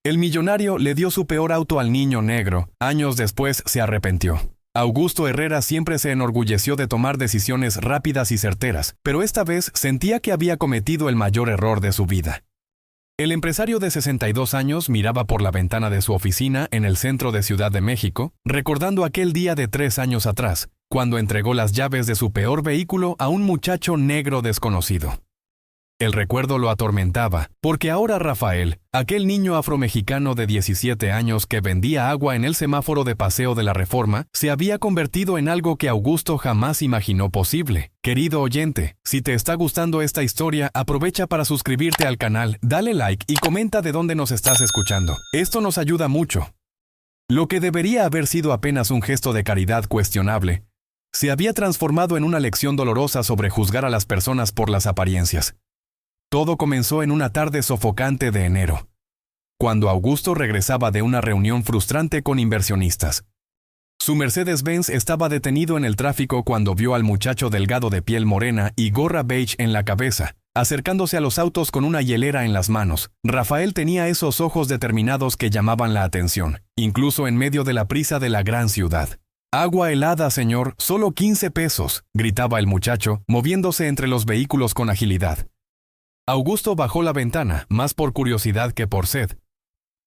El millonario le dio su peor auto al niño negro. Años después se arrepintió. Augusto Herrera siempre se enorgulleció de tomar decisiones rápidas y certeras, pero esta vez sentía que había cometido el mayor error de su vida. El empresario de 62 años miraba por la ventana de su oficina en el centro de Ciudad de México, recordando aquel día de 3 años atrás, cuando entregó las llaves de su peor vehículo a un muchacho negro desconocido. El recuerdo lo atormentaba, porque ahora Rafael, aquel niño afromexicano de 17 años que vendía agua en el semáforo de Paseo de la Reforma, se había convertido en algo que Augusto jamás imaginó posible. Querido oyente, si te está gustando esta historia, aprovecha para suscribirte al canal, dale like y comenta de dónde nos estás escuchando. Esto nos ayuda mucho. Lo que debería haber sido apenas un gesto de caridad cuestionable, se había transformado en una lección dolorosa sobre juzgar a las personas por las apariencias. Todo comenzó en una tarde sofocante de enero, cuando Augusto regresaba de una reunión frustrante con inversionistas. Su Mercedes-Benz estaba detenido en el tráfico cuando vio al muchacho delgado de piel morena y gorra beige en la cabeza, acercándose a los autos con una hielera en las manos. Rafael tenía esos ojos determinados que llamaban la atención, incluso en medio de la prisa de la gran ciudad. «Agua helada, señor, solo 15 pesos», gritaba el muchacho, moviéndose entre los vehículos con agilidad. Augusto bajó la ventana, más por curiosidad que por sed.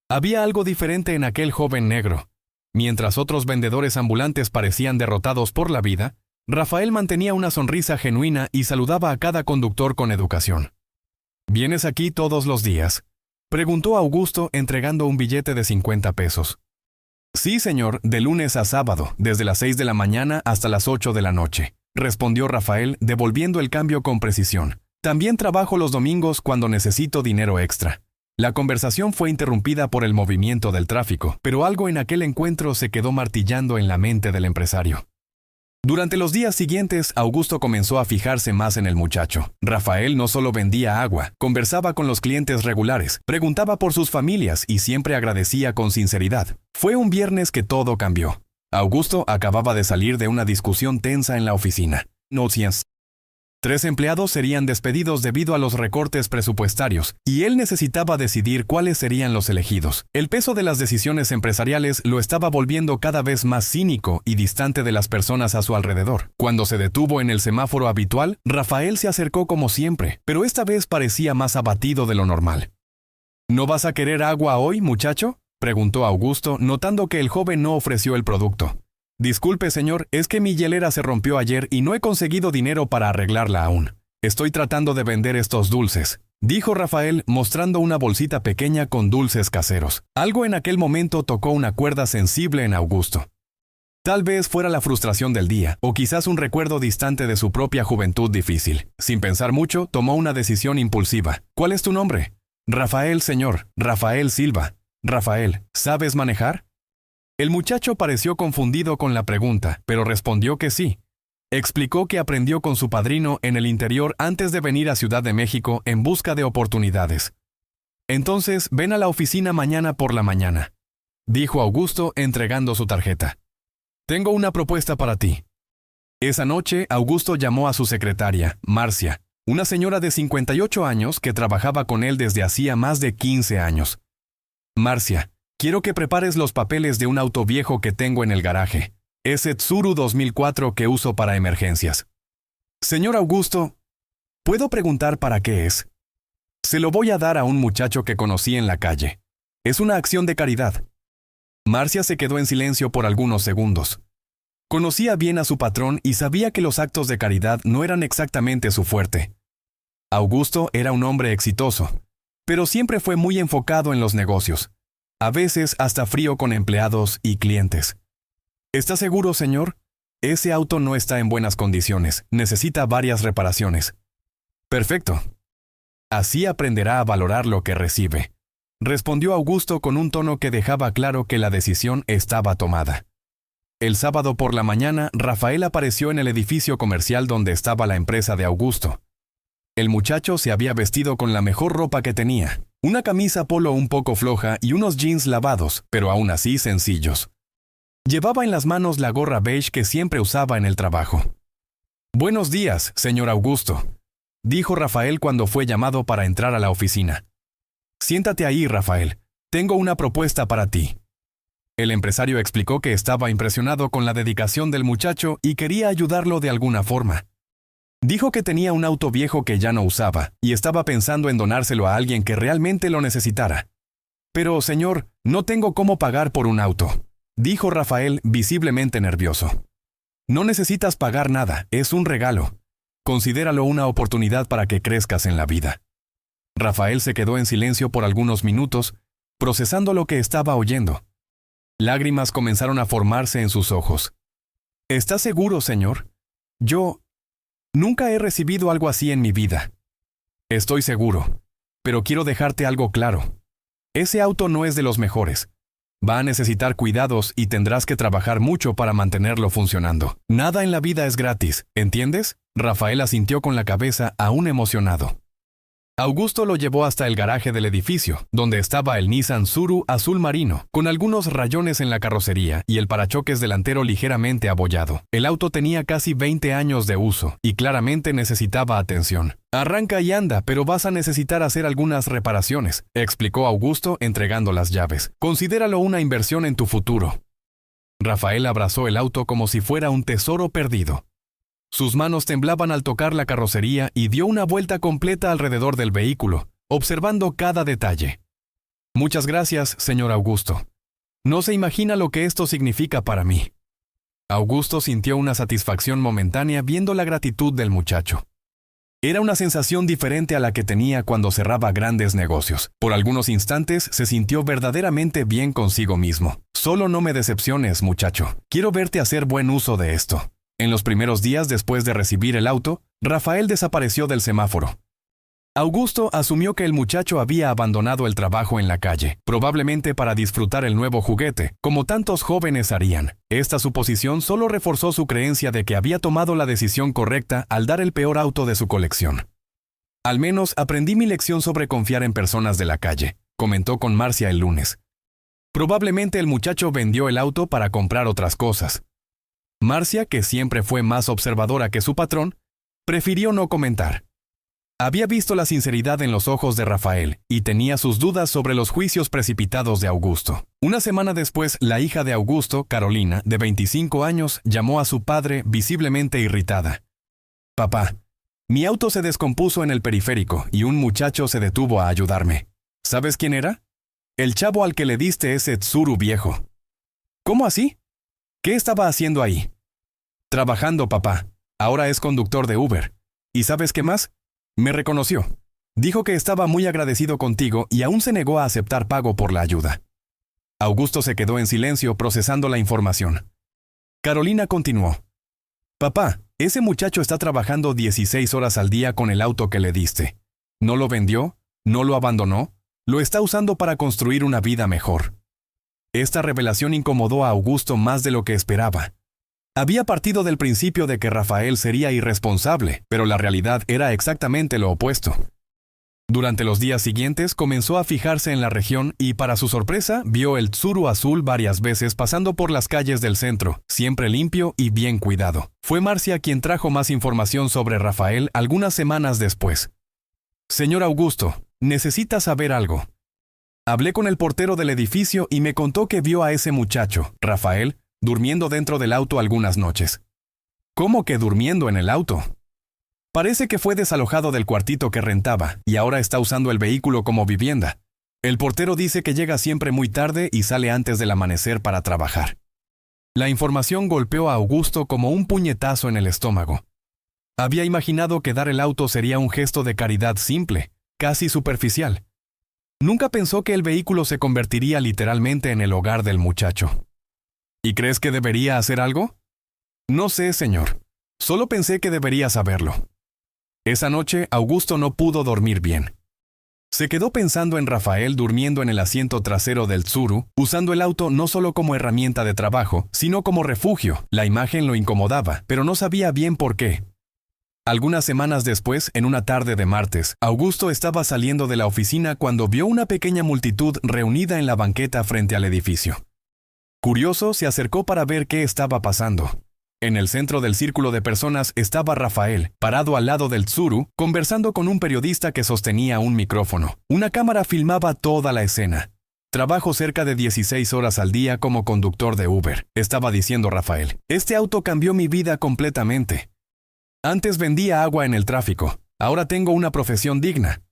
Había algo diferente en aquel joven negro. Mientras otros vendedores ambulantes parecían derrotados por la vida, Rafael mantenía una sonrisa genuina y saludaba a cada conductor con educación. «¿Vienes aquí todos los días?», preguntó Augusto entregando un billete de 50 pesos. «Sí, señor, de lunes a sábado, desde las 6 de la mañana hasta las 8 de la noche», respondió Rafael, devolviendo el cambio con precisión. «También trabajo los domingos cuando necesito dinero extra». La conversación fue interrumpida por el movimiento del tráfico, pero algo en aquel encuentro se quedó martillando en la mente del empresario. Durante los días siguientes, Augusto comenzó a fijarse más en el muchacho. Rafael no solo vendía agua, conversaba con los clientes regulares, preguntaba por sus familias y siempre agradecía con sinceridad. Fue un viernes que todo cambió. Augusto acababa de salir de una discusión tensa en la oficina. Noticias. 3 empleados serían despedidos debido a los recortes presupuestarios, y él necesitaba decidir cuáles serían los elegidos. El peso de las decisiones empresariales lo estaba volviendo cada vez más cínico y distante de las personas a su alrededor. Cuando se detuvo en el semáforo habitual, Rafael se acercó como siempre, pero esta vez parecía más abatido de lo normal. «¿No vas a querer agua hoy, muchacho?», preguntó Augusto, notando que el joven no ofreció el producto. «Disculpe, señor, es que mi hielera se rompió ayer y no he conseguido dinero para arreglarla aún. Estoy tratando de vender estos dulces», dijo Rafael, mostrando una bolsita pequeña con dulces caseros. Algo en aquel momento tocó una cuerda sensible en Augusto. Tal vez fuera la frustración del día, o quizás un recuerdo distante de su propia juventud difícil. Sin pensar mucho, tomó una decisión impulsiva. «¿Cuál es tu nombre?» «Rafael, señor. Rafael Silva». «Rafael, ¿sabes manejar?». El muchacho pareció confundido con la pregunta, pero respondió que sí. Explicó que aprendió con su padrino en el interior antes de venir a Ciudad de México en busca de oportunidades. «Entonces, ven a la oficina mañana por la mañana», dijo Augusto entregando su tarjeta. «Tengo una propuesta para ti». Esa noche, Augusto llamó a su secretaria, Marcia, una señora de 58 años que trabajaba con él desde hacía más de 15 años. «Marcia, quiero que prepares los papeles de un auto viejo que tengo en el garaje. Es Tsuru 2004 que uso para emergencias». «Señor Augusto, ¿puedo preguntar para qué es?». «Se lo voy a dar a un muchacho que conocí en la calle. Es una acción de caridad». Marcia se quedó en silencio por algunos segundos. Conocía bien a su patrón y sabía que los actos de caridad no eran exactamente su fuerte. Augusto era un hombre exitoso, pero siempre fue muy enfocado en los negocios. A veces hasta frío con empleados y clientes. «¿Está seguro, señor? Ese auto no está en buenas condiciones. Necesita varias reparaciones». «Perfecto. Así aprenderá a valorar lo que recibe», respondió Augusto con un tono que dejaba claro que la decisión estaba tomada. El sábado por la mañana, Rafael apareció en el edificio comercial donde estaba la empresa de Augusto. El muchacho se había vestido con la mejor ropa que tenía. Una camisa polo un poco floja y unos jeans lavados, pero aún así sencillos. Llevaba en las manos la gorra beige que siempre usaba en el trabajo. «Buenos días, señor Augusto», dijo Rafael cuando fue llamado para entrar a la oficina. «Siéntate ahí, Rafael. Tengo una propuesta para ti. El empresario explicó que estaba impresionado con la dedicación del muchacho y quería ayudarlo de alguna forma. Dijo que tenía un auto viejo que ya no usaba y estaba pensando en donárselo a alguien que realmente lo necesitara. Pero, señor, no tengo cómo pagar por un auto, dijo Rafael visiblemente nervioso. No necesitas pagar nada, es un regalo. Considéralo una oportunidad para que crezcas en la vida. Rafael se quedó en silencio por algunos minutos, procesando lo que estaba oyendo. Lágrimas comenzaron a formarse en sus ojos. ¿Estás seguro, señor? Yo nunca he recibido algo así en mi vida. Estoy seguro, pero quiero dejarte algo claro. Ese auto no es de los mejores. Va a necesitar cuidados y tendrás que trabajar mucho para mantenerlo funcionando. Nada en la vida es gratis, ¿entiendes? Rafael asintió con la cabeza, aún emocionado. Augusto lo llevó hasta el garaje del edificio, donde estaba el Nissan Tsuru azul marino, con algunos rayones en la carrocería y el parachoques delantero ligeramente abollado. El auto tenía casi 20 años de uso y claramente necesitaba atención. Arranca y anda, pero vas a necesitar hacer algunas reparaciones, explicó Augusto entregando las llaves. Considéralo una inversión en tu futuro. Rafael abrazó el auto como si fuera un tesoro perdido. Sus manos temblaban al tocar la carrocería y dio una vuelta completa alrededor del vehículo, observando cada detalle. Muchas gracias, señor Augusto. No se imagina lo que esto significa para mí. Augusto sintió una satisfacción momentánea viendo la gratitud del muchacho. Era una sensación diferente a la que tenía cuando cerraba grandes negocios. Por algunos instantes se sintió verdaderamente bien consigo mismo. Solo no me decepciones, muchacho. Quiero verte hacer buen uso de esto. En los primeros días después de recibir el auto, Rafael desapareció del semáforo. Augusto asumió que el muchacho había abandonado el trabajo en la calle, probablemente para disfrutar el nuevo juguete, como tantos jóvenes harían. Esta suposición solo reforzó su creencia de que había tomado la decisión correcta al dar el peor auto de su colección. Al menos aprendí mi lección sobre confiar en personas de la calle, comentó con Marcia el lunes. Probablemente el muchacho vendió el auto para comprar otras cosas. Marcia, que siempre fue más observadora que su patrón, prefirió no comentar. Había visto la sinceridad en los ojos de Rafael y tenía sus dudas sobre los juicios precipitados de Augusto. Una semana después, la hija de Augusto, Carolina, de 25 años, llamó a su padre visiblemente irritada. «Papá, mi auto se descompuso en el periférico y un muchacho se detuvo a ayudarme. ¿Sabes quién era? El chavo al que le diste ese Tsuru viejo». «¿Cómo así? ¿Qué estaba haciendo ahí?» «Trabajando, papá. Ahora es conductor de Uber. ¿Y sabes qué más? Me reconoció. Dijo que estaba muy agradecido contigo y aún se negó a aceptar pago por la ayuda». Augusto se quedó en silencio procesando la información. Carolina continuó. «Papá, ese muchacho está trabajando 16 horas al día con el auto que le diste. No lo vendió, no lo abandonó, lo está usando para construir una vida mejor». Esta revelación incomodó a Augusto más de lo que esperaba. Había partido del principio de que Rafael sería irresponsable, pero la realidad era exactamente lo opuesto. Durante los días siguientes comenzó a fijarse en la región y, para su sorpresa, vio el Tsuru azul varias veces pasando por las calles del centro, siempre limpio y bien cuidado. Fue Marcia quien trajo más información sobre Rafael algunas semanas después. «Señor Augusto, necesita saber algo. Hablé con el portero del edificio y me contó que vio a ese muchacho, Rafael, durmiendo dentro del auto algunas noches». «¿Cómo que durmiendo en el auto?» «Parece que fue desalojado del cuartito que rentaba y ahora está usando el vehículo como vivienda. El portero dice que llega siempre muy tarde y sale antes del amanecer para trabajar». La información golpeó a Augusto como un puñetazo en el estómago. Había imaginado que dar el auto sería un gesto de caridad simple, casi superficial. Nunca pensó que el vehículo se convertiría literalmente en el hogar del muchacho. «¿Y crees que debería hacer algo?» «No sé, señor. Solo pensé que debería saberlo». Esa noche, Augusto no pudo dormir bien. Se quedó pensando en Rafael durmiendo en el asiento trasero del Tsuru, usando el auto no solo como herramienta de trabajo, sino como refugio. La imagen lo incomodaba, pero no sabía bien por qué. Algunas semanas después, en una tarde de martes, Augusto estaba saliendo de la oficina cuando vio una pequeña multitud reunida en la banqueta frente al edificio. Curioso, se acercó para ver qué estaba pasando. En el centro del círculo de personas estaba Rafael, parado al lado del Tsuru, conversando con un periodista que sostenía un micrófono. Una cámara filmaba toda la escena. Trabajo cerca de 16 horas al día como conductor de Uber, estaba diciendo Rafael. Este auto cambió mi vida completamente. Antes vendía agua en el tráfico, ahora tengo una profesión digna.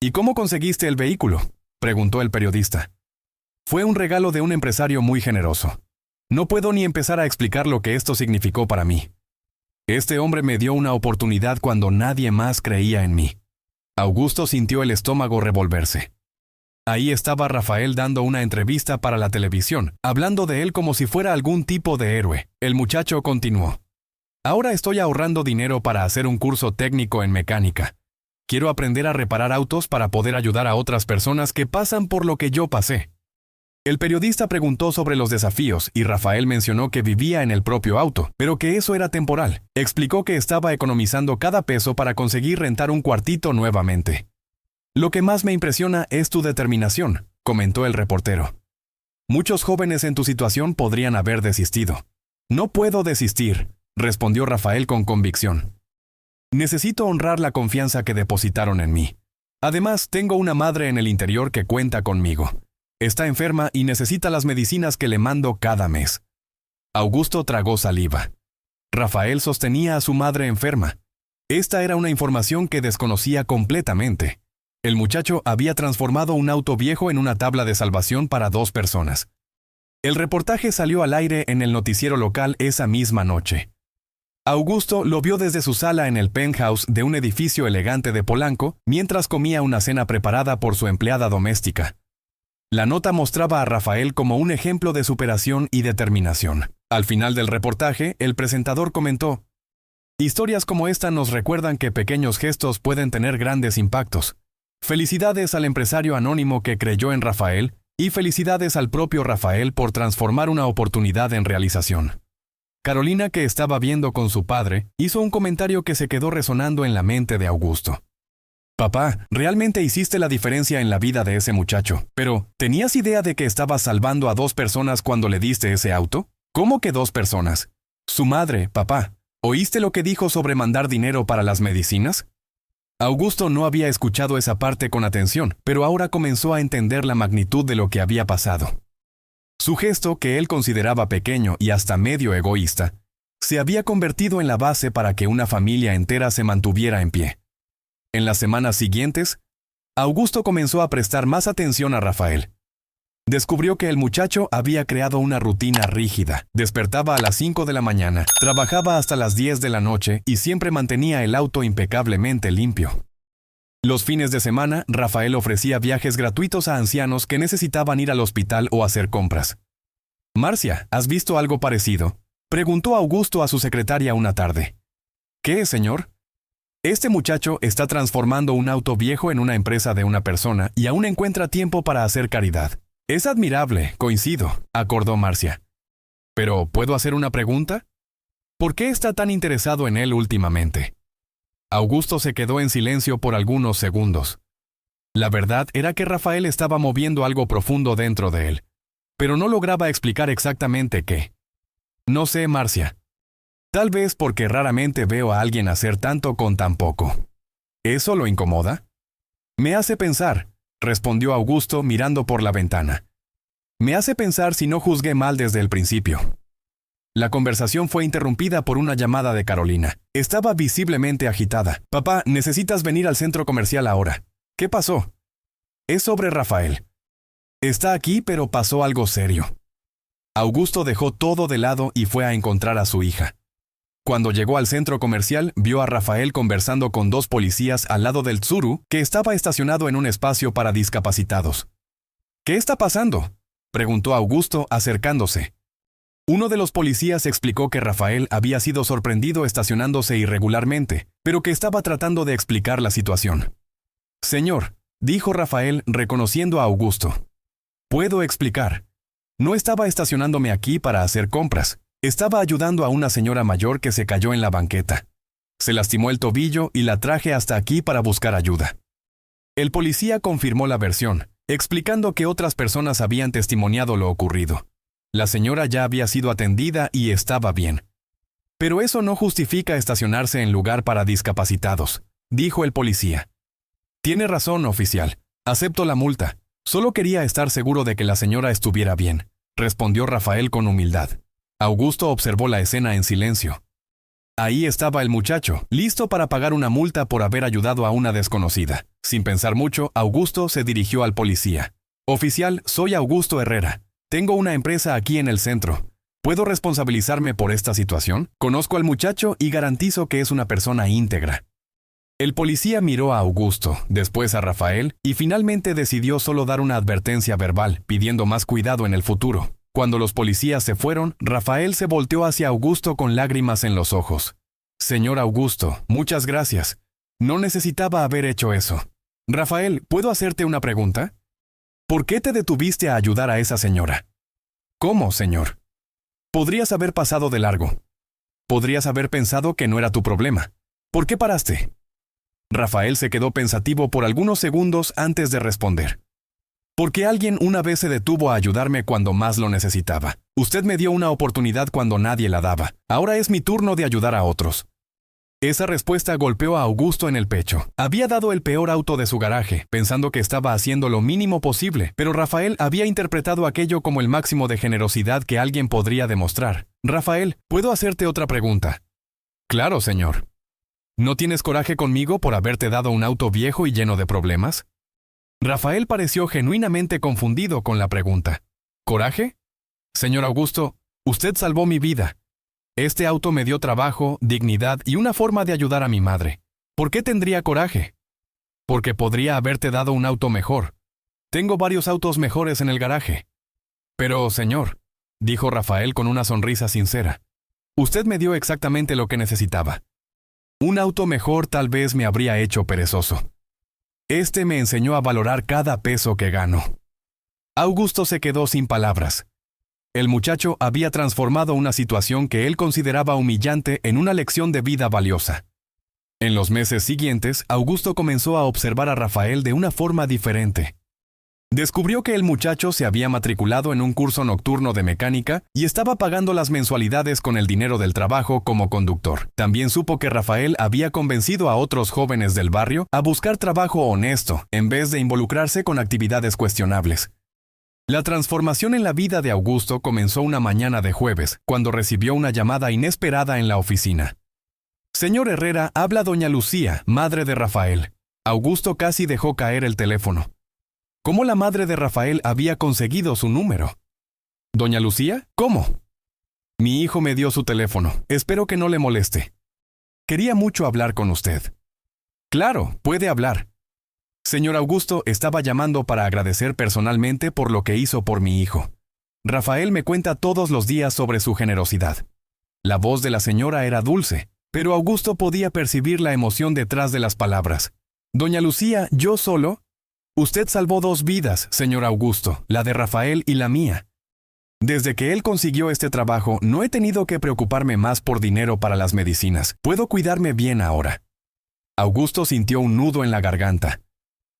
¿Y cómo conseguiste el vehículo?, preguntó el periodista. Fue un regalo de un empresario muy generoso. No puedo ni empezar a explicar lo que esto significó para mí. Este hombre me dio una oportunidad cuando nadie más creía en mí. Augusto sintió el estómago revolverse. Ahí estaba Rafael dando una entrevista para la televisión, hablando de él como si fuera algún tipo de héroe. El muchacho continuó. Ahora estoy ahorrando dinero para hacer un curso técnico en mecánica. Quiero aprender a reparar autos para poder ayudar a otras personas que pasan por lo que yo pasé. El periodista preguntó sobre los desafíos y Rafael mencionó que vivía en el propio auto, pero que eso era temporal. Explicó que estaba economizando cada peso para conseguir rentar un cuartito nuevamente. Lo que más me impresiona es tu determinación, comentó el reportero. Muchos jóvenes en tu situación podrían haber desistido. No puedo desistir, respondió Rafael con convicción. Necesito honrar la confianza que depositaron en mí. Además, tengo una madre en el interior que cuenta conmigo. Está enferma y necesita las medicinas que le mando cada mes. Augusto tragó saliva. Rafael sostenía a su madre enferma. Esta era una información que desconocía completamente. El muchacho había transformado un auto viejo en una tabla de salvación para 2 personas. El reportaje salió al aire en el noticiero local esa misma noche. Augusto lo vio desde su sala en el penthouse de un edificio elegante de Polanco mientras comía una cena preparada por su empleada doméstica. La nota mostraba a Rafael como un ejemplo de superación y determinación. Al final del reportaje, el presentador comentó: historias como esta nos recuerdan que pequeños gestos pueden tener grandes impactos. Felicidades al empresario anónimo que creyó en Rafael y felicidades al propio Rafael por transformar una oportunidad en realización. Carolina, que estaba viendo con su padre, hizo un comentario que se quedó resonando en la mente de Augusto. Papá, realmente hiciste la diferencia en la vida de ese muchacho, pero ¿tenías idea de que estabas salvando a 2 personas cuando le diste ese auto? ¿Cómo que 2 personas? Su madre, papá. ¿Oíste lo que dijo sobre mandar dinero para las medicinas? Augusto no había escuchado esa parte con atención, pero ahora comenzó a entender la magnitud de lo que había pasado. Su gesto, que él consideraba pequeño y hasta medio egoísta, se había convertido en la base para que una familia entera se mantuviera en pie. En las semanas siguientes, Augusto comenzó a prestar más atención a Rafael. Descubrió que el muchacho había creado una rutina rígida. Despertaba a las 5 de la mañana, trabajaba hasta las 10 de la noche y siempre mantenía el auto impecablemente limpio. Los fines de semana, Rafael ofrecía viajes gratuitos a ancianos que necesitaban ir al hospital o hacer compras. «Marcia, ¿has visto algo parecido?», preguntó Augusto a su secretaria una tarde. «¿Qué, señor?». Este muchacho está transformando un auto viejo en una empresa de una persona y aún encuentra tiempo para hacer caridad. Es admirable, coincido, acordó Marcia. Pero, ¿puedo hacer una pregunta? ¿Por qué está tan interesado en él últimamente? Augusto se quedó en silencio por algunos segundos. La verdad era que Rafael estaba moviendo algo profundo dentro de él, pero no lograba explicar exactamente qué. No sé, Marcia. Tal vez porque raramente veo a alguien hacer tanto con tan poco. ¿Eso lo incomoda? Me hace pensar, respondió Augusto mirando por la ventana. Me hace pensar si no juzgué mal desde el principio. La conversación fue interrumpida por una llamada de Carolina. Estaba visiblemente agitada. Papá, necesitas venir al centro comercial ahora. ¿Qué pasó? Es sobre Rafael. Está aquí, pero pasó algo serio. Augusto dejó todo de lado y fue a encontrar a su hija. Cuando llegó al centro comercial, vio a Rafael conversando con 2 policías al lado del Tsuru, que estaba estacionado en un espacio para discapacitados. ¿Qué está pasando?, preguntó Augusto acercándose. Uno de los policías explicó que Rafael había sido sorprendido estacionándose irregularmente, pero que estaba tratando de explicar la situación. Señor, dijo Rafael reconociendo a Augusto. Puedo explicar. No estaba estacionándome aquí para hacer compras. Estaba ayudando a una señora mayor que se cayó en la banqueta. Se lastimó el tobillo y la traje hasta aquí para buscar ayuda. El policía confirmó la versión, explicando que otras personas habían testimoniado lo ocurrido. La señora ya había sido atendida y estaba bien. Pero eso no justifica estacionarse en lugar para discapacitados, dijo el policía. Tiene razón, oficial. Acepto la multa. Solo quería estar seguro de que la señora estuviera bien, respondió Rafael con humildad. Augusto observó la escena en silencio. Ahí estaba el muchacho, listo para pagar una multa por haber ayudado a una desconocida. Sin pensar mucho, Augusto se dirigió al policía. Oficial, soy Augusto Herrera. Tengo una empresa aquí en el centro. ¿Puedo responsabilizarme por esta situación? Conozco al muchacho y garantizo que es una persona íntegra. El policía miró a Augusto, después a Rafael, y finalmente decidió solo dar una advertencia verbal, pidiendo más cuidado en el futuro. Cuando los policías se fueron, Rafael se volteó hacia Augusto con lágrimas en los ojos. Señor Augusto, muchas gracias. No necesitaba haber hecho eso. Rafael, ¿puedo hacerte una pregunta? ¿Por qué te detuviste a ayudar a esa señora? ¿Cómo, señor? Podrías haber pasado de largo. Podrías haber pensado que no era tu problema. ¿Por qué paraste? Rafael se quedó pensativo por algunos segundos antes de responder. Porque alguien una vez se detuvo a ayudarme cuando más lo necesitaba. Usted me dio una oportunidad cuando nadie la daba. Ahora es mi turno de ayudar a otros. Esa respuesta golpeó a Augusto en el pecho. Había dado el peor auto de su garaje, pensando que estaba haciendo lo mínimo posible, pero Rafael había interpretado aquello como el máximo de generosidad que alguien podría demostrar. Rafael, ¿puedo hacerte otra pregunta? Claro, señor. ¿No tienes coraje conmigo por haberte dado un auto viejo y lleno de problemas? Rafael pareció genuinamente confundido con la pregunta. ¿Coraje? Señor Augusto, usted salvó mi vida. Este auto me dio trabajo, dignidad y una forma de ayudar a mi madre. ¿Por qué tendría coraje? Porque podría haberte dado un auto mejor. Tengo varios autos mejores en el garaje. Pero, señor, dijo Rafael con una sonrisa sincera, usted me dio exactamente lo que necesitaba. Un auto mejor tal vez me habría hecho perezoso. Este me enseñó a valorar cada peso que gano. Augusto se quedó sin palabras. El muchacho había transformado una situación que él consideraba humillante en una lección de vida valiosa. En los meses siguientes, Augusto comenzó a observar a Rafael de una forma diferente. Descubrió que el muchacho se había matriculado en un curso nocturno de mecánica y estaba pagando las mensualidades con el dinero del trabajo como conductor. También supo que Rafael había convencido a otros jóvenes del barrio a buscar trabajo honesto, en vez de involucrarse con actividades cuestionables. La transformación en la vida de Augusto comenzó una mañana de jueves, cuando recibió una llamada inesperada en la oficina. Señor Herrera, habla doña Lucía, madre de Rafael. Augusto casi dejó caer el teléfono. ¿Cómo la madre de Rafael había conseguido su número? ¿Doña Lucía? ¿Cómo? Mi hijo me dio su teléfono. Espero que no le moleste. Quería mucho hablar con usted. Claro, puede hablar. Señor Augusto, estaba llamando para agradecer personalmente por lo que hizo por mi hijo. Rafael me cuenta todos los días sobre su generosidad. La voz de la señora era dulce, pero Augusto podía percibir la emoción detrás de las palabras. Doña Lucía, yo solo... Usted salvó 2 vidas, señor Augusto, la de Rafael y la mía. Desde que él consiguió este trabajo, no he tenido que preocuparme más por dinero para las medicinas. Puedo cuidarme bien ahora. Augusto sintió un nudo en la garganta.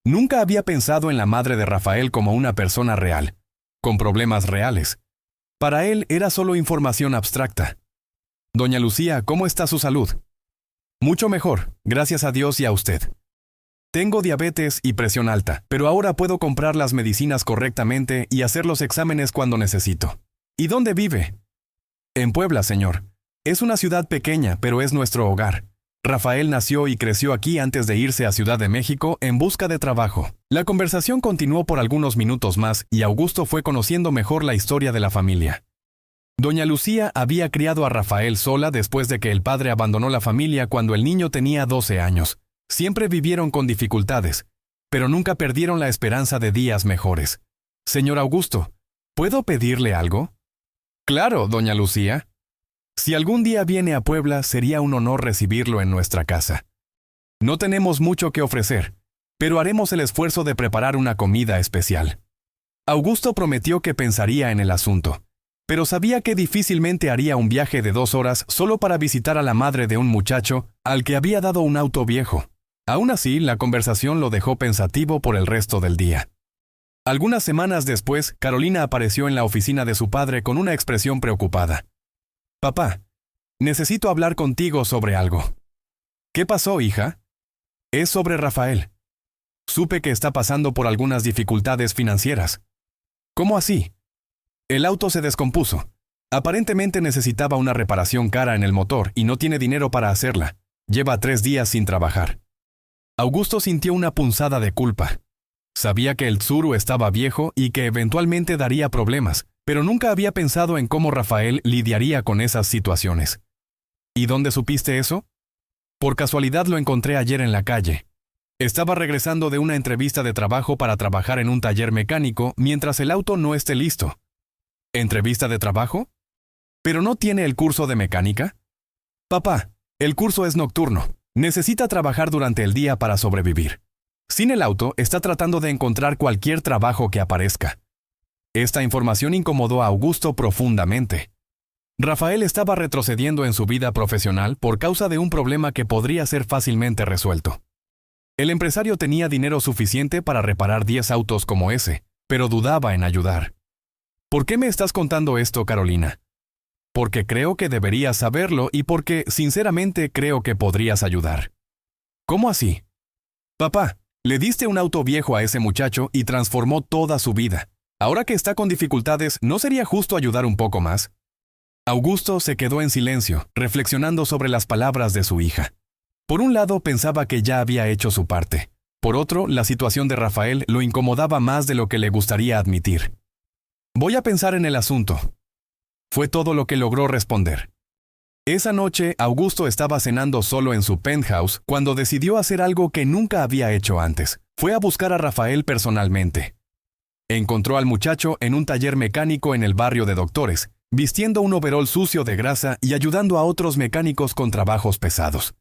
Nunca había pensado en la madre de Rafael como una persona real, con problemas reales. Para él era solo información abstracta. Doña Lucía, ¿cómo está su salud? Mucho mejor, gracias a Dios y a usted. Tengo diabetes y presión alta, pero ahora puedo comprar las medicinas correctamente y hacer los exámenes cuando necesito. ¿Y dónde vive? En Puebla, señor. Es una ciudad pequeña, pero es nuestro hogar. Rafael nació y creció aquí antes de irse a Ciudad de México en busca de trabajo. La conversación continuó por algunos minutos más y Augusto fue conociendo mejor la historia de la familia. Doña Lucía había criado a Rafael sola después de que el padre abandonó la familia cuando el niño tenía 12 años. Siempre vivieron con dificultades, pero nunca perdieron la esperanza de días mejores. Señor Augusto, ¿puedo pedirle algo? Claro, doña Lucía. Si algún día viene a Puebla, sería un honor recibirlo en nuestra casa. No tenemos mucho que ofrecer, pero haremos el esfuerzo de preparar una comida especial. Augusto prometió que pensaría en el asunto, pero sabía que difícilmente haría un viaje de 2 horas solo para visitar a la madre de un muchacho al que había dado un auto viejo. Aún así, la conversación lo dejó pensativo por el resto del día. Algunas semanas después, Carolina apareció en la oficina de su padre con una expresión preocupada. Papá, necesito hablar contigo sobre algo. ¿Qué pasó, hija? Es sobre Rafael. Supe que está pasando por algunas dificultades financieras. ¿Cómo así? El auto se descompuso. Aparentemente necesitaba una reparación cara en el motor y no tiene dinero para hacerla. Lleva 3 días sin trabajar. Augusto sintió una punzada de culpa. Sabía que el Tsuru estaba viejo y que eventualmente daría problemas, pero nunca había pensado en cómo Rafael lidiaría con esas situaciones. ¿Y dónde supiste eso? Por casualidad lo encontré ayer en la calle. Estaba regresando de una entrevista de trabajo para trabajar en un taller mecánico mientras el auto no esté listo. ¿Entrevista de trabajo? ¿Pero no tiene el curso de mecánica? Papá, el curso es nocturno. Necesita trabajar durante el día para sobrevivir. Sin el auto, está tratando de encontrar cualquier trabajo que aparezca. Esta información incomodó a Augusto profundamente. Rafael estaba retrocediendo en su vida profesional por causa de un problema que podría ser fácilmente resuelto. El empresario tenía dinero suficiente para reparar 10 autos como ese, pero dudaba en ayudar. ¿Por qué me estás contando esto, Carolina? Porque creo que deberías saberlo y porque, sinceramente, creo que podrías ayudar. ¿Cómo así? Papá, le diste un auto viejo a ese muchacho y transformó toda su vida. Ahora que está con dificultades, ¿no sería justo ayudar un poco más? Augusto se quedó en silencio, reflexionando sobre las palabras de su hija. Por un lado, pensaba que ya había hecho su parte. Por otro, la situación de Rafael lo incomodaba más de lo que le gustaría admitir. Voy a pensar en el asunto. Fue todo lo que logró responder. Esa noche, Augusto estaba cenando solo en su penthouse cuando decidió hacer algo que nunca había hecho antes. Fue a buscar a Rafael personalmente. Encontró al muchacho en un taller mecánico en el barrio de Doctores, vistiendo un overol sucio de grasa y ayudando a otros mecánicos con trabajos pesados.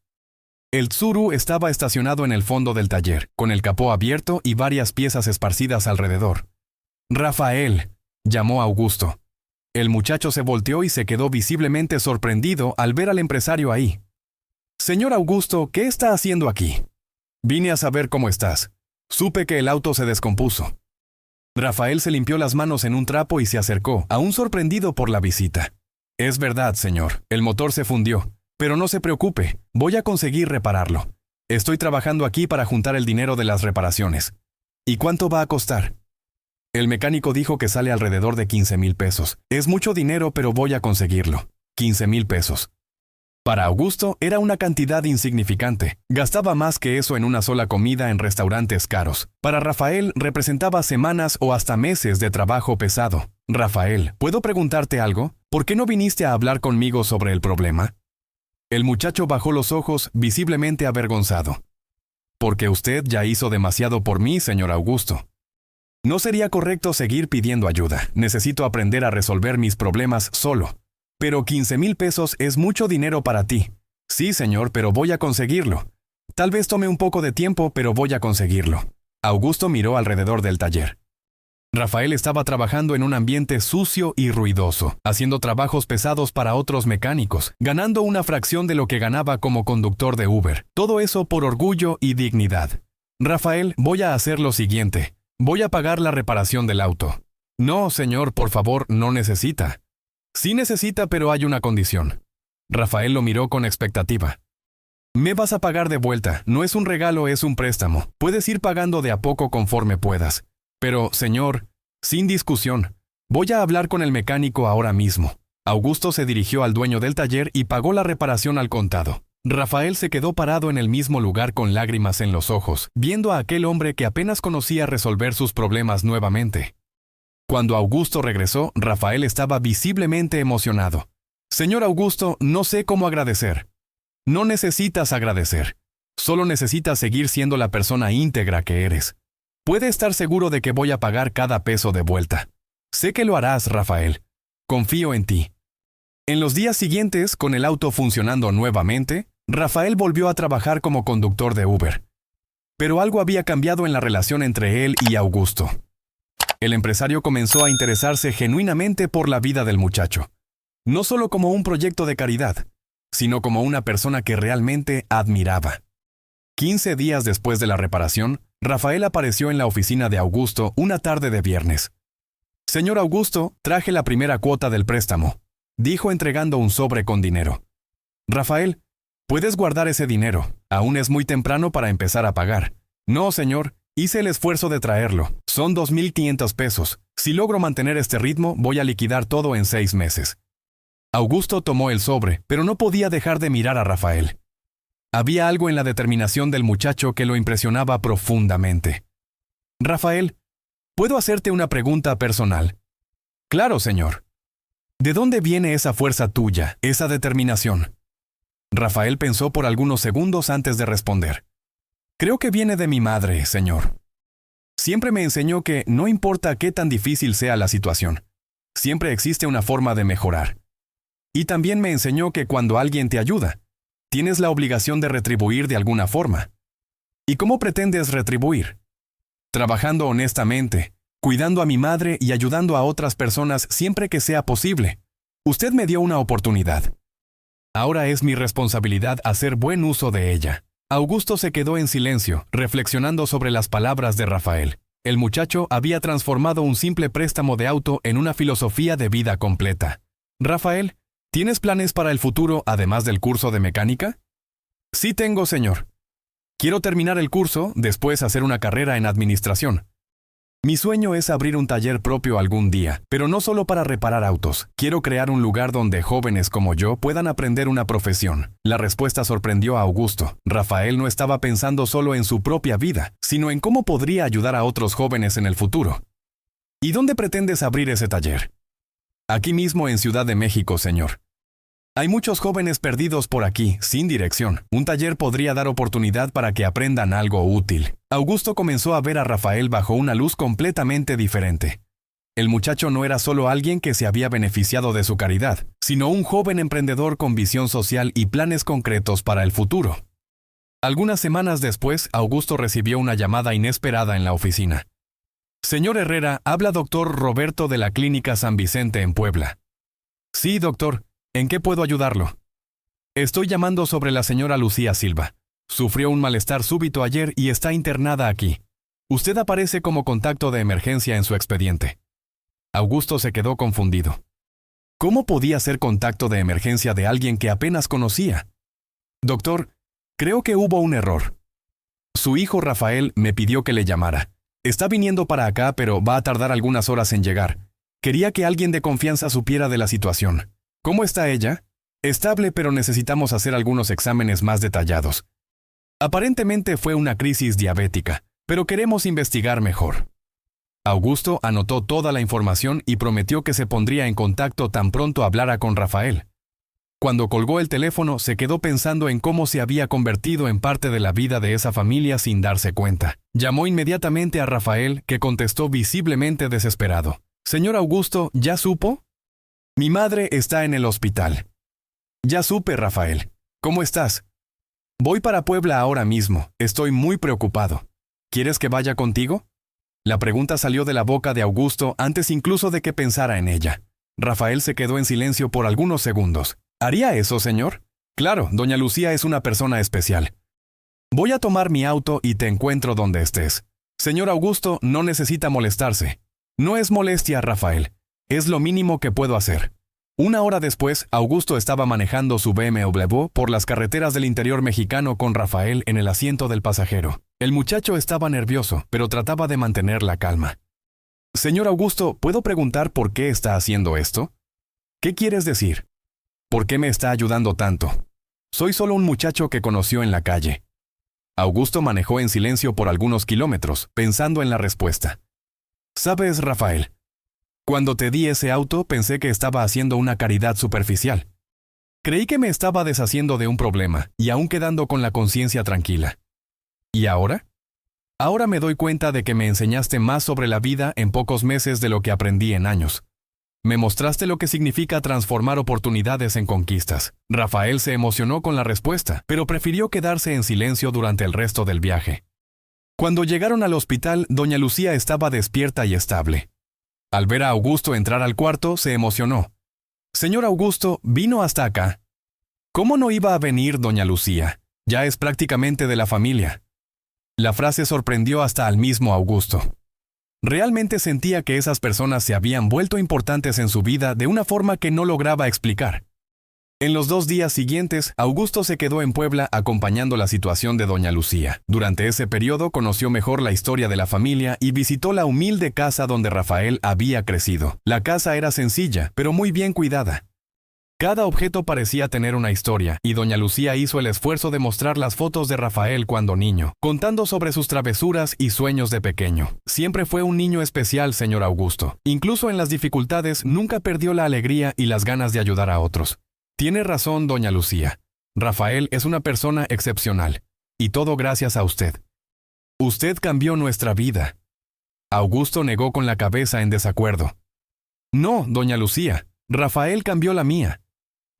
El Tsuru estaba estacionado en el fondo del taller, con el capó abierto y varias piezas esparcidas alrededor. «Rafael», llamó Augusto. El muchacho se volteó y se quedó visiblemente sorprendido al ver al empresario ahí. «Señor Augusto, ¿qué está haciendo aquí?» «Vine a saber cómo estás. Supe que el auto se descompuso». Rafael se limpió las manos en un trapo y se acercó, aún sorprendido por la visita. «Es verdad, señor, el motor se fundió. Pero no se preocupe, voy a conseguir repararlo. Estoy trabajando aquí para juntar el dinero de las reparaciones. ¿Y cuánto va a costar?» El mecánico dijo que sale alrededor de 15,000 pesos. Es mucho dinero, pero voy a conseguirlo. 15,000 pesos. Para Augusto era una cantidad insignificante. Gastaba más que eso en una sola comida en restaurantes caros. Para Rafael representaba semanas o hasta meses de trabajo pesado. «Rafael, ¿puedo preguntarte algo? ¿Por qué no viniste a hablar conmigo sobre el problema?» El muchacho bajó los ojos, visiblemente avergonzado. «Porque usted ya hizo demasiado por mí, señor Augusto. No sería correcto seguir pidiendo ayuda. Necesito aprender a resolver mis problemas solo. Pero 15,000 pesos es mucho dinero para ti. Sí, señor, pero voy a conseguirlo. Tal vez tome un poco de tiempo, pero voy a conseguirlo». Augusto miró alrededor del taller. Rafael estaba trabajando en un ambiente sucio y ruidoso, haciendo trabajos pesados para otros mecánicos, ganando una fracción de lo que ganaba como conductor de Uber. Todo eso por orgullo y dignidad. «Rafael, voy a hacer lo siguiente. Voy a pagar la reparación del auto». «No, señor, por favor, no necesita». «Sí necesita, pero hay una condición». Rafael lo miró con expectativa. «Me vas a pagar de vuelta. No es un regalo, es un préstamo. Puedes ir pagando de a poco conforme puedas. Pero, señor, sin discusión, voy a hablar con el mecánico ahora mismo». Augusto se dirigió al dueño del taller y pagó la reparación al contado. Rafael se quedó parado en el mismo lugar con lágrimas en los ojos, viendo a aquel hombre que apenas conocía resolver sus problemas nuevamente. Cuando Augusto regresó, Rafael estaba visiblemente emocionado. «Señor Augusto, no sé cómo agradecer». «No necesitas agradecer. Solo necesitas seguir siendo la persona íntegra que eres. Puede estar seguro de que voy a pagar cada peso de vuelta. Sé que lo harás, Rafael. Confío en ti». En los días siguientes, con el auto funcionando nuevamente, Rafael volvió a trabajar como conductor de Uber. Pero algo había cambiado en la relación entre él y Augusto. El empresario comenzó a interesarse genuinamente por la vida del muchacho. No solo como un proyecto de caridad, sino como una persona que realmente admiraba. 15 días después de la reparación, Rafael apareció en la oficina de Augusto una tarde de viernes. «Señor Augusto, traje la primera cuota del préstamo», dijo entregando un sobre con dinero. «Rafael, puedes guardar ese dinero. Aún es muy temprano para empezar a pagar». «No, señor, Hice el esfuerzo de traerlo. Son 2.500 pesos. Si logro mantener este ritmo, voy a liquidar todo en 6 meses. Augusto tomó el sobre, pero no podía dejar de mirar a Rafael. Había algo en la determinación del muchacho que lo impresionaba profundamente. Rafael, ¿puedo hacerte una pregunta personal? Claro, señor. ¿De dónde viene esa fuerza tuya, esa determinación? Rafael pensó por algunos segundos antes de responder. Creo que viene de mi madre, señor. Siempre me enseñó que no importa qué tan difícil sea la situación, siempre existe una forma de mejorar. Y también me enseñó que cuando alguien te ayuda, tienes la obligación de retribuir de alguna forma. ¿Y cómo pretendes retribuir? Trabajando honestamente, cuidando a mi madre y ayudando a otras personas siempre que sea posible. Usted me dio una oportunidad. Ahora es mi responsabilidad hacer buen uso de ella. Augusto se quedó en silencio, reflexionando sobre las palabras de Rafael. El muchacho había transformado un simple préstamo de auto en una filosofía de vida completa. Rafael, ¿tienes planes para el futuro además del curso de mecánica? Sí tengo, señor. Quiero terminar el curso, después hacer una carrera en administración. Mi sueño es abrir un taller propio algún día, pero no solo para reparar autos. Quiero crear un lugar donde jóvenes como yo puedan aprender una profesión. La respuesta sorprendió a Augusto. Rafael no estaba pensando solo en su propia vida, sino en cómo podría ayudar a otros jóvenes en el futuro. ¿Y dónde pretendes abrir ese taller? Aquí mismo en Ciudad de México, señor. Hay muchos jóvenes perdidos por aquí, sin dirección. Un taller podría dar oportunidad para que aprendan algo útil. Augusto comenzó a ver a Rafael bajo una luz completamente diferente. El muchacho no era solo alguien que se había beneficiado de su caridad, sino un joven emprendedor con visión social y planes concretos para el futuro. Algunas semanas después, Augusto recibió una llamada inesperada en la oficina. Señor Herrera, habla doctor Roberto de la Clínica San Vicente en Puebla. Sí, doctor. ¿En qué puedo ayudarlo? Estoy llamando sobre la señora Lucía Silva. Sufrió un malestar súbito ayer y está internada aquí. Usted aparece como contacto de emergencia en su expediente. Augusto se quedó confundido. ¿Cómo podía ser contacto de emergencia de alguien que apenas conocía? Doctor, creo que hubo un error. Su hijo Rafael me pidió que le llamara. Está viniendo para acá, pero va a tardar algunas horas en llegar. Quería que alguien de confianza supiera de la situación. ¿Cómo está ella? Estable, pero necesitamos hacer algunos exámenes más detallados. Aparentemente fue una crisis diabética, pero queremos investigar mejor. Augusto anotó toda la información y prometió que se pondría en contacto tan pronto hablara con Rafael. Cuando colgó el teléfono, se quedó pensando en cómo se había convertido en parte de la vida de esa familia sin darse cuenta. Llamó inmediatamente a Rafael, que contestó visiblemente desesperado. Señor Augusto, ¿ya supo? Mi madre está en el hospital. Ya supe, Rafael. ¿Cómo estás? Voy para Puebla ahora mismo. Estoy muy preocupado. ¿Quieres que vaya contigo? La pregunta salió de la boca de Augusto antes incluso de que pensara en ella. Rafael se quedó en silencio por algunos segundos. ¿Haría eso, señor? Claro, doña Lucía es una persona especial. Voy a tomar mi auto y te encuentro donde estés. Señor Augusto, no necesita molestarse. No es molestia, Rafael. Es lo mínimo que puedo hacer. Una hora después, Augusto estaba manejando su BMW por las carreteras del interior mexicano con Rafael en el asiento del pasajero. El muchacho estaba nervioso, pero trataba de mantener la calma. Señor Augusto, ¿puedo preguntar por qué está haciendo esto? ¿Qué quieres decir? ¿Por qué me está ayudando tanto? Soy solo un muchacho que conoció en la calle. Augusto manejó en silencio por algunos kilómetros, pensando en la respuesta. ¿Sabes, Rafael? Cuando te di ese auto, pensé que estaba haciendo una caridad superficial. Creí que me estaba deshaciendo de un problema, y aún quedando con la conciencia tranquila. ¿Y ahora? Ahora me doy cuenta de que me enseñaste más sobre la vida en pocos meses de lo que aprendí en años. Me mostraste lo que significa transformar oportunidades en conquistas. Rafael se emocionó con la respuesta, pero prefirió quedarse en silencio durante el resto del viaje. Cuando llegaron al hospital, doña Lucía estaba despierta y estable. Al ver a Augusto entrar al cuarto, se emocionó. «Señor Augusto, ¿vino hasta acá?» «¿Cómo no iba a venir, doña Lucía? Ya es prácticamente de la familia». La frase sorprendió hasta al mismo Augusto. Realmente sentía que esas personas se habían vuelto importantes en su vida de una forma que no lograba explicar. En los 2 días siguientes, Augusto se quedó en Puebla acompañando la situación de doña Lucía. Durante ese periodo conoció mejor la historia de la familia y visitó la humilde casa donde Rafael había crecido. La casa era sencilla, pero muy bien cuidada. Cada objeto parecía tener una historia, y doña Lucía hizo el esfuerzo de mostrar las fotos de Rafael cuando niño, contando sobre sus travesuras y sueños de pequeño. Siempre fue un niño especial, señor Augusto. Incluso en las dificultades, nunca perdió la alegría y las ganas de ayudar a otros. Tiene razón, doña Lucía. Rafael es una persona excepcional, y todo gracias a usted. Usted cambió nuestra vida. Augusto negó con la cabeza en desacuerdo. No, doña Lucía, Rafael cambió la mía.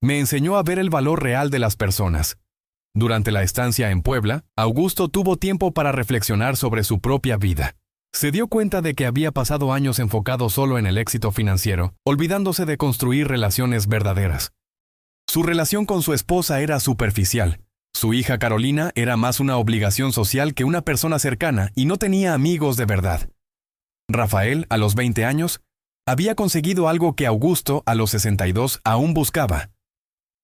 Me enseñó a ver el valor real de las personas. Durante la estancia en Puebla, Augusto tuvo tiempo para reflexionar sobre su propia vida. Se dio cuenta de que había pasado años enfocado solo en el éxito financiero, olvidándose de construir relaciones verdaderas. Su relación con su esposa era superficial. Su hija Carolina era más una obligación social que una persona cercana y no tenía amigos de verdad. Rafael, a los 20 años, había conseguido algo que Augusto, a los 62, aún buscaba: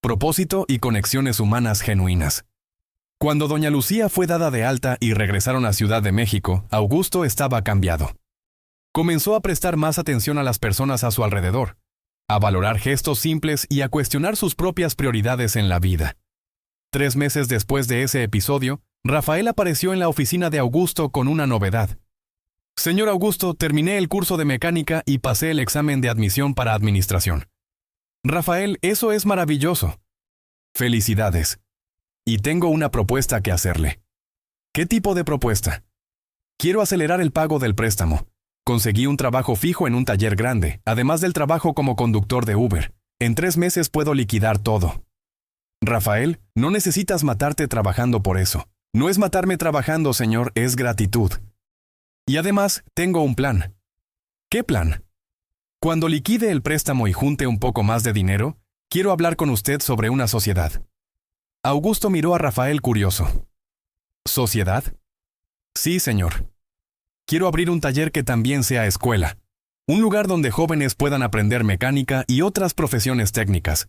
propósito y conexiones humanas genuinas. Cuando doña Lucía fue dada de alta y regresaron a Ciudad de México, Augusto estaba cambiado. Comenzó a prestar más atención a las personas a su alrededor, a valorar gestos simples y a cuestionar sus propias prioridades en la vida. 3 meses después de ese episodio, Rafael apareció en la oficina de Augusto con una novedad. Señor Augusto, terminé el curso de mecánica y pasé el examen de admisión para administración. Rafael, eso es maravilloso. Felicidades. Y tengo una propuesta que hacerle. ¿Qué tipo de propuesta? Quiero acelerar el pago del préstamo. Conseguí un trabajo fijo en un taller grande, además del trabajo como conductor de Uber. En 3 meses puedo liquidar todo. Rafael, no necesitas matarte trabajando por eso. No es matarme trabajando, señor, es gratitud. Y además, tengo un plan. ¿Qué plan? Cuando liquide el préstamo y junte un poco más de dinero, quiero hablar con usted sobre una sociedad. Augusto miró a Rafael curioso. ¿Sociedad? Sí, señor. Quiero abrir un taller que también sea escuela. Un lugar donde jóvenes puedan aprender mecánica y otras profesiones técnicas.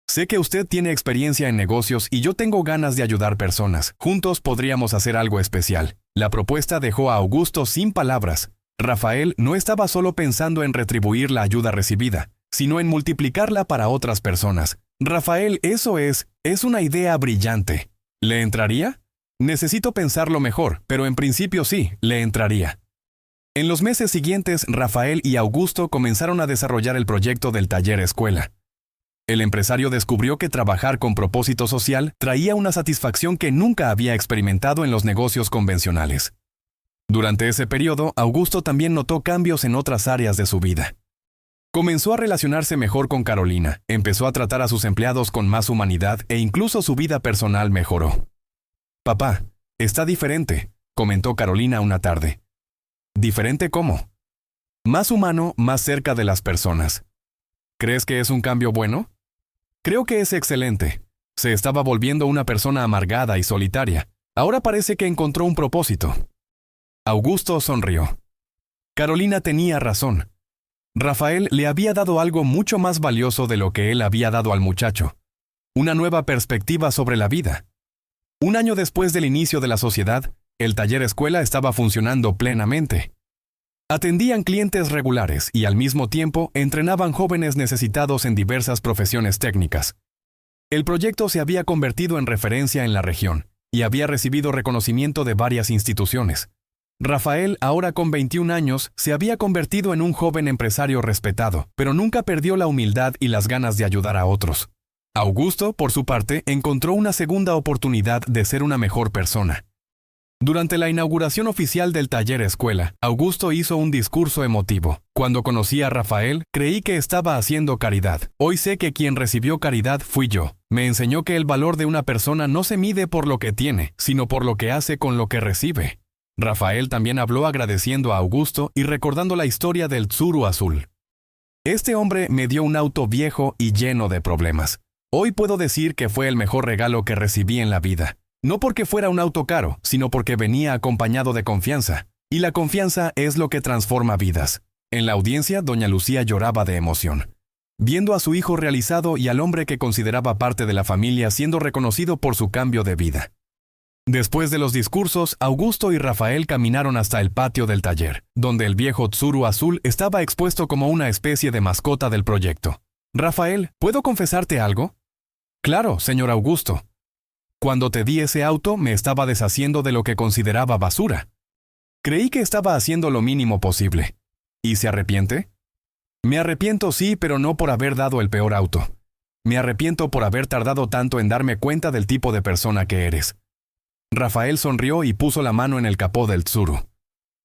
Sé que usted tiene experiencia en negocios y yo tengo ganas de ayudar personas. Juntos podríamos hacer algo especial. La propuesta dejó a Augusto sin palabras. Rafael no estaba solo pensando en retribuir la ayuda recibida, sino en multiplicarla para otras personas. Rafael, eso es una idea brillante. ¿Le entraría? Necesito pensarlo mejor, pero en principio sí, le entraría. En los meses siguientes, Rafael y Augusto comenzaron a desarrollar el proyecto del taller escuela. El empresario descubrió que trabajar con propósito social traía una satisfacción que nunca había experimentado en los negocios convencionales. Durante ese periodo, Augusto también notó cambios en otras áreas de su vida. Comenzó a relacionarse mejor con Carolina, empezó a tratar a sus empleados con más humanidad e incluso su vida personal mejoró. «Papá, está diferente», comentó Carolina una tarde. ¿Diferente cómo? Más humano, más cerca de las personas. ¿Crees que es un cambio bueno? Creo que es excelente. Se estaba volviendo una persona amargada y solitaria. Ahora parece que encontró un propósito. Augusto sonrió. Carolina tenía razón. Rafael le había dado algo mucho más valioso de lo que él había dado al muchacho. Una nueva perspectiva sobre la vida. 1 año después del inicio de la sociedad, el taller escuela estaba funcionando plenamente. Atendían clientes regulares y al mismo tiempo entrenaban jóvenes necesitados en diversas profesiones técnicas. El proyecto se había convertido en referencia en la región y había recibido reconocimiento de varias instituciones. Rafael, ahora con 21 años, se había convertido en un joven empresario respetado, pero nunca perdió la humildad y las ganas de ayudar a otros. Augusto, por su parte, encontró una segunda oportunidad de ser una mejor persona. Durante la inauguración oficial del taller escuela, Augusto hizo un discurso emotivo. Cuando conocí a Rafael, creí que estaba haciendo caridad. Hoy sé que quien recibió caridad fui yo. Me enseñó que el valor de una persona no se mide por lo que tiene, sino por lo que hace con lo que recibe. Rafael también habló agradeciendo a Augusto y recordando la historia del Tsuru azul. Este hombre me dio un auto viejo y lleno de problemas. Hoy puedo decir que fue el mejor regalo que recibí en la vida. No porque fuera un auto caro, sino porque venía acompañado de confianza. Y la confianza es lo que transforma vidas. En la audiencia, doña Lucía lloraba de emoción. viendo a su hijo realizado y al hombre que consideraba parte de la familia siendo reconocido por su cambio de vida. Después de los discursos, Augusto y Rafael caminaron hasta el patio del taller, donde el viejo Tsuru azul estaba expuesto como una especie de mascota del proyecto. Rafael, ¿puedo confesarte algo? Claro, señor Augusto. Cuando te di ese auto, me estaba deshaciendo de lo que consideraba basura. Creí que estaba haciendo lo mínimo posible. ¿Y se arrepiente? Me arrepiento sí, pero no por haber dado el peor auto. Me arrepiento por haber tardado tanto en darme cuenta del tipo de persona que eres. Rafael sonrió y puso la mano en el capó del Tsuru.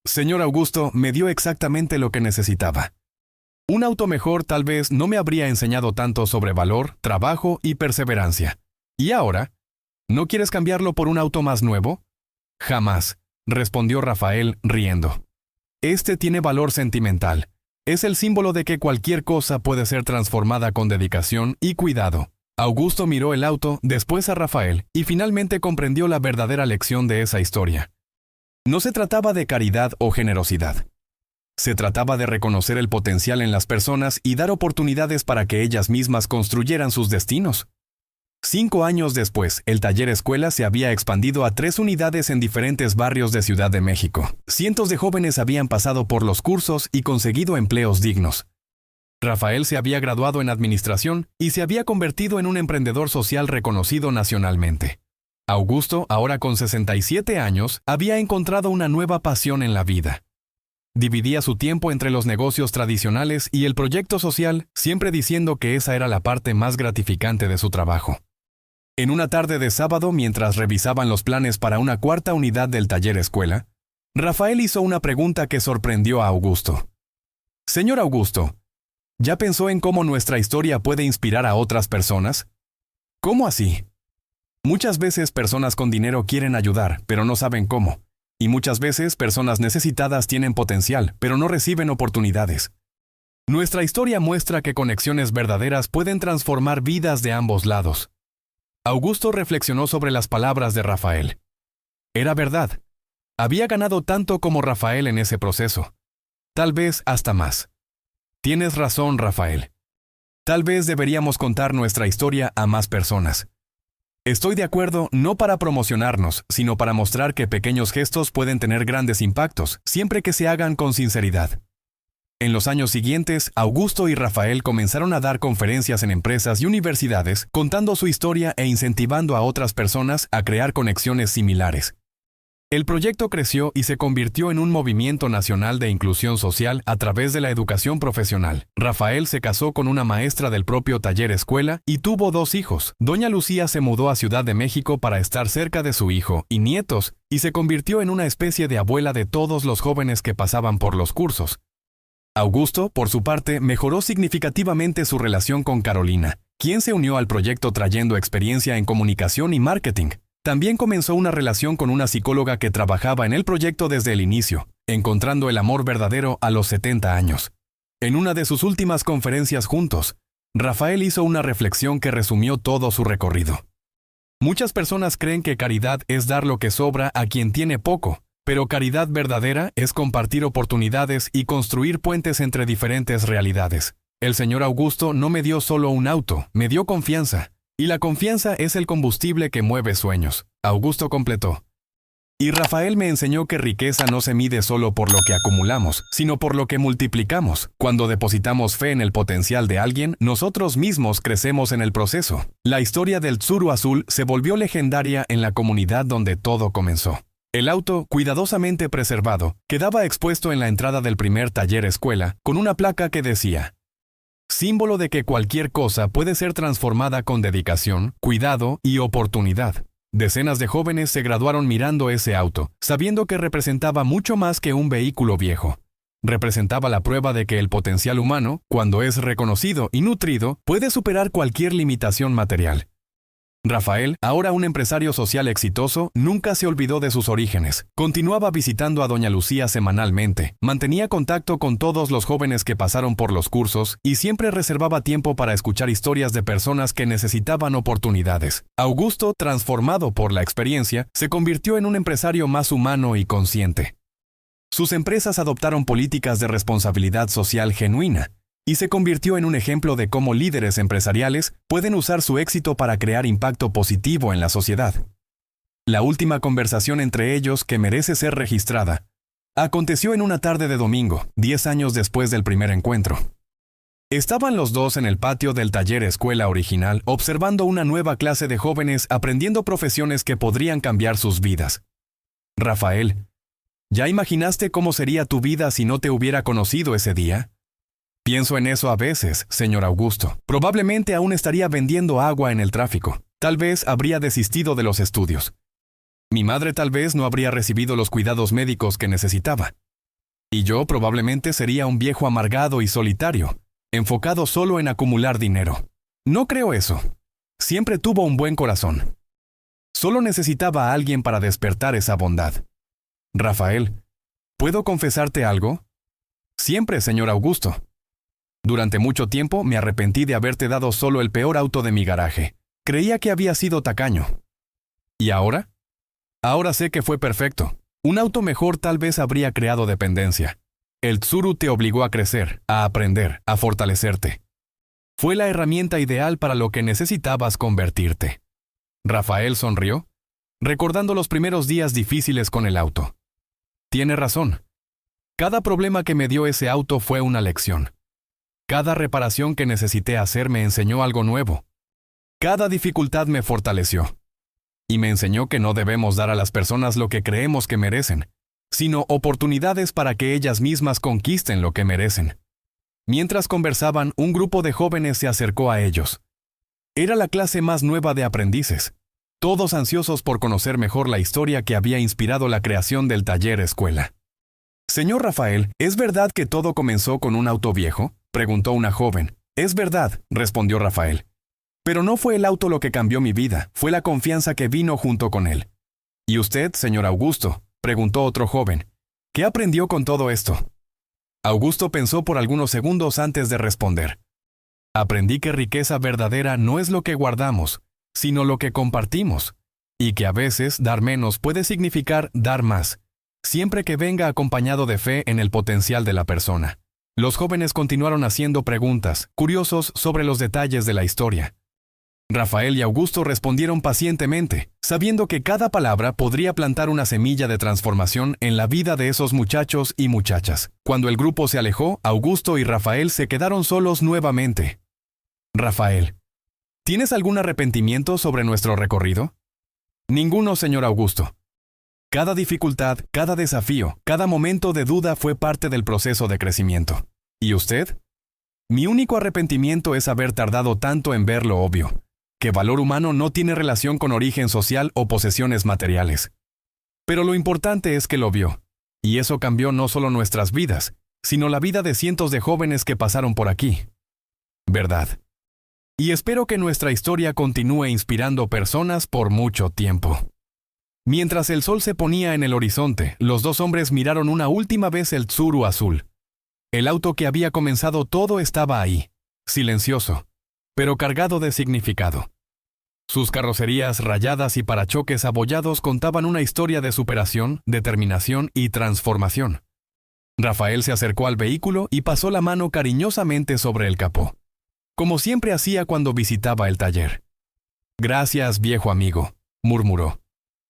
Señor Augusto, me dio exactamente lo que necesitaba. Un auto mejor tal vez no me habría enseñado tanto sobre valor, trabajo y perseverancia. ¿Y ahora? ¿No quieres cambiarlo por un auto más nuevo? Jamás, respondió Rafael, riendo. Este tiene valor sentimental. Es el símbolo de que cualquier cosa puede ser transformada con dedicación y cuidado. Augusto miró el auto, después a Rafael, y finalmente comprendió la verdadera lección de esa historia. No se trataba de caridad o generosidad. Se trataba de reconocer el potencial en las personas y dar oportunidades para que ellas mismas construyeran sus destinos. 5 años después, el taller escuela se había expandido a 3 unidades en diferentes barrios de Ciudad de México. Cientos de jóvenes habían pasado por los cursos y conseguido empleos dignos. Rafael se había graduado en administración y se había convertido en un emprendedor social reconocido nacionalmente. Augusto, ahora con 67 años, había encontrado una nueva pasión en la vida. Dividía su tiempo entre los negocios tradicionales y el proyecto social, siempre diciendo que esa era la parte más gratificante de su trabajo. En una tarde de sábado, mientras revisaban los planes para una 4ª unidad del taller escuela, Rafael hizo una pregunta que sorprendió a Augusto. Señor Augusto, ¿ya pensó en cómo nuestra historia puede inspirar a otras personas? ¿Cómo así? Muchas veces personas con dinero quieren ayudar, pero no saben cómo. Y muchas veces personas necesitadas tienen potencial, pero no reciben oportunidades. Nuestra historia muestra que conexiones verdaderas pueden transformar vidas de ambos lados. Augusto reflexionó sobre las palabras de Rafael. Era verdad. Había ganado tanto como Rafael en ese proceso. Tal vez hasta más. Tienes razón, Rafael. Tal vez deberíamos contar nuestra historia a más personas. Estoy de acuerdo no para promocionarnos, sino para mostrar que pequeños gestos pueden tener grandes impactos, siempre que se hagan con sinceridad. En los años siguientes, Augusto y Rafael comenzaron a dar conferencias en empresas y universidades, contando su historia e incentivando a otras personas a crear conexiones similares. El proyecto creció y se convirtió en un movimiento nacional de inclusión social a través de la educación profesional. Rafael se casó con una maestra del propio taller escuela y tuvo 2 hijos. Doña Lucía se mudó a Ciudad de México para estar cerca de su hijo y nietos y se convirtió en una especie de abuela de todos los jóvenes que pasaban por los cursos. Augusto, por su parte, mejoró significativamente su relación con Carolina, quien se unió al proyecto trayendo experiencia en comunicación y marketing. También comenzó una relación con una psicóloga que trabajaba en el proyecto desde el inicio, encontrando el amor verdadero a los 70 años. En una de sus últimas conferencias juntos, Rafael hizo una reflexión que resumió todo su recorrido. Muchas personas creen que caridad es dar lo que sobra a quien tiene poco, pero caridad verdadera es compartir oportunidades y construir puentes entre diferentes realidades. El señor Augusto no me dio solo un auto, me dio confianza. Y la confianza es el combustible que mueve sueños. Augusto completó. Y Rafael me enseñó que riqueza no se mide solo por lo que acumulamos, sino por lo que multiplicamos. Cuando depositamos fe en el potencial de alguien, nosotros mismos crecemos en el proceso. La historia del Tsuru azul se volvió legendaria en la comunidad donde todo comenzó. El auto, cuidadosamente preservado, quedaba expuesto en la entrada del primer taller escuela, con una placa que decía: símbolo de que cualquier cosa puede ser transformada con dedicación, cuidado y oportunidad. Decenas de jóvenes se graduaron mirando ese auto, sabiendo que representaba mucho más que un vehículo viejo. Representaba la prueba de que el potencial humano, cuando es reconocido y nutrido, puede superar cualquier limitación material. Rafael, ahora un empresario social exitoso, nunca se olvidó de sus orígenes. Continuaba visitando a Doña Lucía semanalmente, mantenía contacto con todos los jóvenes que pasaron por los cursos y siempre reservaba tiempo para escuchar historias de personas que necesitaban oportunidades. Augusto, transformado por la experiencia, se convirtió en un empresario más humano y consciente. Sus empresas adoptaron políticas de responsabilidad social genuina. y se convirtió en un ejemplo de cómo líderes empresariales pueden usar su éxito para crear impacto positivo en la sociedad. La última conversación entre ellos, que merece ser registrada, aconteció en una tarde de domingo, 10 años después del primer encuentro. Estaban los dos en el patio del taller escuela original, observando una nueva clase de jóvenes aprendiendo profesiones que podrían cambiar sus vidas. Rafael, ¿ya imaginaste cómo sería tu vida si no te hubiera conocido ese día? Pienso en eso a veces, señor Augusto. Probablemente aún estaría vendiendo agua en el tráfico. Tal vez habría desistido de los estudios. Mi madre tal vez no habría recibido los cuidados médicos que necesitaba. Y yo probablemente sería un viejo amargado y solitario, enfocado solo en acumular dinero. No creo eso. Siempre tuvo un buen corazón. Solo necesitaba a alguien para despertar esa bondad. Rafael, ¿puedo confesarte algo? Siempre, señor Augusto. Durante mucho tiempo me arrepentí de haberte dado solo el peor auto de mi garaje. Creía que había sido tacaño. ¿Y ahora? Ahora sé que fue perfecto. Un auto mejor tal vez habría creado dependencia. El Tsuru te obligó a crecer, a aprender, a fortalecerte. Fue la herramienta ideal para lo que necesitabas convertirte. Rafael sonrió, recordando los primeros días difíciles con el auto. Tiene razón. Cada problema que me dio ese auto fue una lección. Cada reparación que necesité hacer me enseñó algo nuevo. Cada dificultad me fortaleció. Y me enseñó que no debemos dar a las personas lo que creemos que merecen, sino oportunidades para que ellas mismas conquisten lo que merecen. Mientras conversaban, un grupo de jóvenes se acercó a ellos. Era la clase más nueva de aprendices, todos ansiosos por conocer mejor la historia que había inspirado la creación del taller escuela. Señor Rafael, ¿es verdad que todo comenzó con un auto viejo?, preguntó una joven. Es verdad, respondió Rafael. Pero no fue el auto lo que cambió mi vida, fue la confianza que vino junto con él. ¿Y usted, señor Augusto?, preguntó otro joven. ¿Qué aprendió con todo esto? Augusto pensó por algunos segundos antes de responder. Aprendí que riqueza verdadera no es lo que guardamos, sino lo que compartimos, y que a veces dar menos puede significar dar más, siempre que venga acompañado de fe en el potencial de la persona. Los jóvenes continuaron haciendo preguntas, curiosos sobre los detalles de la historia. Rafael y Augusto respondieron pacientemente, sabiendo que cada palabra podría plantar una semilla de transformación en la vida de esos muchachos y muchachas. Cuando el grupo se alejó, Augusto y Rafael se quedaron solos nuevamente. Rafael, ¿tienes algún arrepentimiento sobre nuestro recorrido? Ninguno, señor Augusto. Cada dificultad, cada desafío, cada momento de duda fue parte del proceso de crecimiento. ¿Y usted? Mi único arrepentimiento es haber tardado tanto en ver lo obvio, que valor humano no tiene relación con origen social o posesiones materiales. Pero lo importante es que lo vio, y eso cambió no solo nuestras vidas, sino la vida de cientos de jóvenes que pasaron por aquí. ¿Verdad? Y espero que nuestra historia continúe inspirando personas por mucho tiempo. Mientras el sol se ponía en el horizonte, los dos hombres miraron una última vez el Tsuru azul. El auto que había comenzado todo estaba ahí, silencioso, pero cargado de significado. Sus carrocerías rayadas y parachoques abollados contaban una historia de superación, determinación y transformación. Rafael se acercó al vehículo y pasó la mano cariñosamente sobre el capó, como siempre hacía cuando visitaba el taller. «Gracias, viejo amigo», murmuró,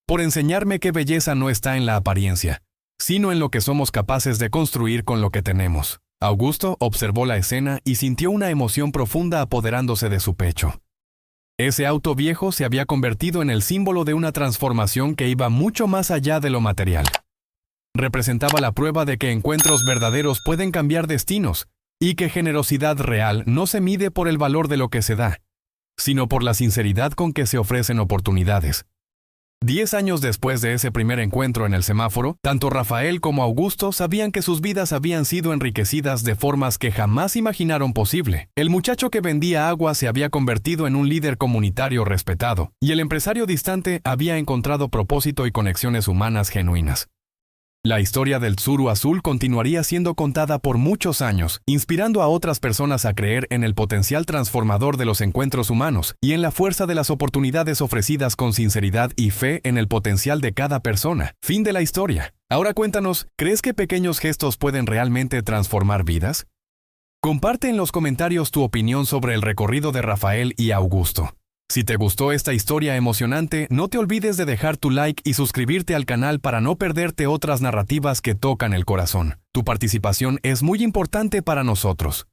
«por enseñarme que belleza no está en la apariencia, sino en lo que somos capaces de construir con lo que tenemos». Augusto observó la escena y sintió una emoción profunda apoderándose de su pecho. Ese auto viejo se había convertido en el símbolo de una transformación que iba mucho más allá de lo material. Representaba la prueba de que encuentros verdaderos pueden cambiar destinos, y que generosidad real no se mide por el valor de lo que se da, sino por la sinceridad con que se ofrecen oportunidades. 10 años después de ese primer encuentro en el semáforo, tanto Rafael como Augusto sabían que sus vidas habían sido enriquecidas de formas que jamás imaginaron posible. El muchacho que vendía agua se había convertido en un líder comunitario respetado, y el empresario distante había encontrado propósito y conexiones humanas genuinas. La historia del Tsuru azul continuaría siendo contada por muchos años, inspirando a otras personas a creer en el potencial transformador de los encuentros humanos y en la fuerza de las oportunidades ofrecidas con sinceridad y fe en el potencial de cada persona. Fin de la historia. Ahora cuéntanos, ¿crees que pequeños gestos pueden realmente transformar vidas? Comparte en los comentarios tu opinión sobre el recorrido de Rafael y Augusto. Si te gustó esta historia emocionante, no te olvides de dejar tu like y suscribirte al canal para no perderte otras narrativas que tocan el corazón. Tu participación es muy importante para nosotros.